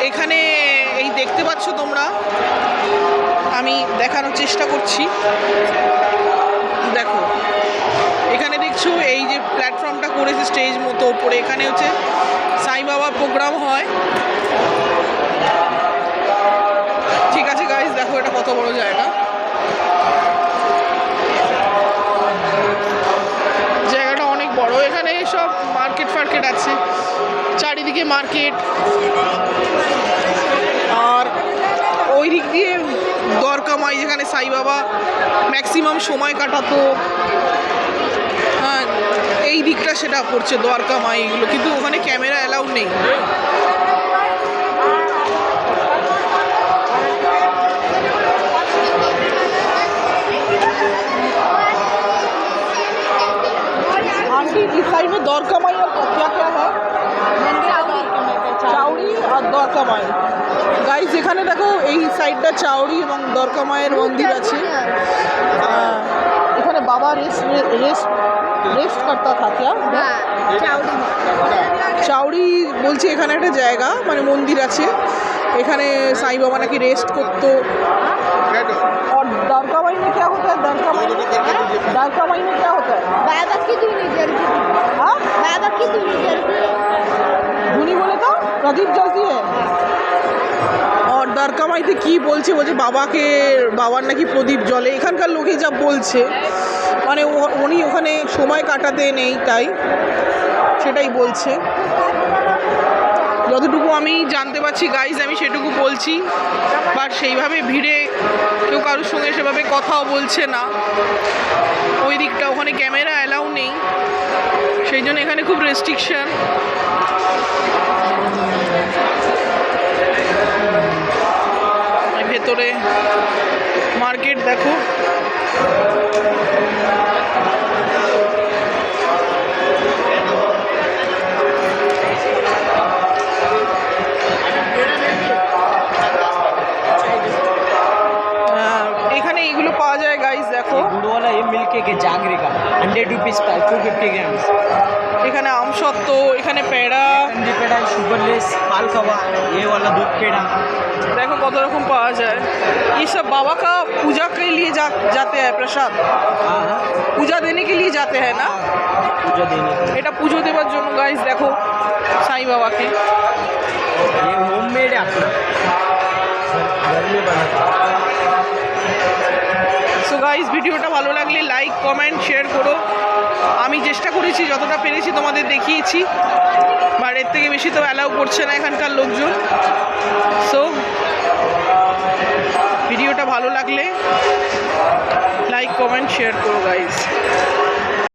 এখানে এই দেখতে পাচ্ছ তোমরা, আমি দেখানোর চেষ্টা করছি। দেখো এখানে দেখছো এই যে প্ল্যাটফর্মটা করেছে স্টেজ মতো ওপরে, এখানে হচ্ছে সাই বাবা প্রোগ্রাম হয়। ঠিক আছে গাইস, দেখো এটা কত বড় জায়গা। জায়গাটা অনেক বড়, এখানে সব মার্কেট ফার্কেট আছে, চারিদিকে মার্কেট। আর ওই দিক দিয়ে দ্বারকামাই, যেখানে সাই বাবা ম্যাক্সিমাম সময় কাটাতো, হ্যাঁ এই দিকটা সেটা করছে দ্বারকামাই এগুলো, কিন্তু ওখানে ক্যামেরা অ্যালাউড নেই। आंटी इस साइड में द्वारकामाई और क्या क्या है? চাউরি আর দ্বারকামাই। গাইস এখানে দেখো এই সাইডটা চাউরি এবং দ্বারকামাইয়ের মন্দির আছে। এখানে বাবা রেস্ট করতা থাকে। চাউরি বলছি এখানে একটা জায়গা, মানে মন্দির আছে, এখানে সাই বাবা নাকি রেস্ট করতো। और द्वारकामाई में क्या होता है? द्वारकामाई में क्या होता है? बाबा की धुनी जलती है। हाँ बाबा की धुनी जलती है। धुनी बोले तो प्रदीप जलती है। और দ্বারকামাইতে কি বলছে, বলছে বাবার নাকি প্রদীপ জ্বলে। এখানকার লোকে যা বলছে, মানে উনি ওখানে সময় কাটাতে নেই, তাই সেটাই বলছে। যতটুকু আমি জানতে পারছি গাইজ আমি সেটুকু বলছি, বাট সেইভাবে ভিড়ে কেউ কারোর সঙ্গে সেভাবে কথাও বলছে না। ওই দিকটা ওখানে ক্যামেরা অ্যালাউ নেই, সেই জন্য এখানে খুব রেস্ট্রিকশন। ভেতরে মার্কেট দেখো, এখানে এইগুলো পাওয়া যায় গাইস। দেখো गुड़ वाला ये मिल्क के जागरे का 100 रुपीज़ का 250 ग्राम्स। এখানে আমসত্ত্ব, এখানে পেড়া, कंदी पेड़ा, शुगरलेस, पाल खवा, ये वाला दूध पेड़ा। देखो कत रकम पाওয়া যায়। ये सब बाबा का पूजा के लिए जाते हैं, प्रसाद हाँ हाँ पूजा देने के लिए जाते हैं ना। पूजा देने के এটা পুজো দেওয়ার জন্য গাইস। দেখো সাই বাবাকে, ये होममेड है अपना, घर में बनाता। সো গাইস ভিডিওটা ভালো লাগলে লাইক কমেন্ট শেয়ার করো। আমি চেষ্টা করেছি যতটা পেরেছি তোমাদের দেখিয়েছি, বাট এর থেকে বেশি তো অ্যালাউ করছে না এখানকার লোকজন। সো ভিডিওটা ভালো লাগলে লাইক কমেন্ট শেয়ার করো গাইস।